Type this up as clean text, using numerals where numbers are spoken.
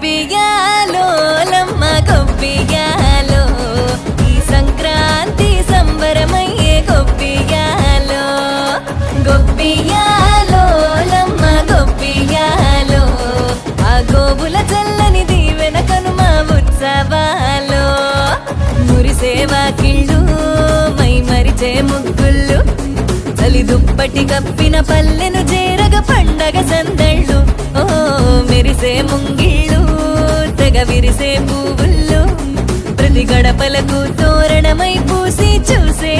గొబ్బియాలో లమ్మ గొబ్బియాలో ఈ సంక్రాంతి సంబరమయ్యే గొబ్బియాలో గొబ్బియాలో లమ్మ గొబ్బియాలో ఆ గోవుల చల్లని దీవెన కనుమ ఉత్సవాలో మురిసే వాకిళ్ళు మై మరిచే ముగ్గుళ్ళు చలి దుప్పటి కప్పిన పల్లెను చేరగ పండగ సందళ్ళు ఓ మెరిసే ముంగిళ్ళు తెగ విరిసే పువ్వుళ్ళు ప్రతి గడపలకు తోరణమై పూసి చూసే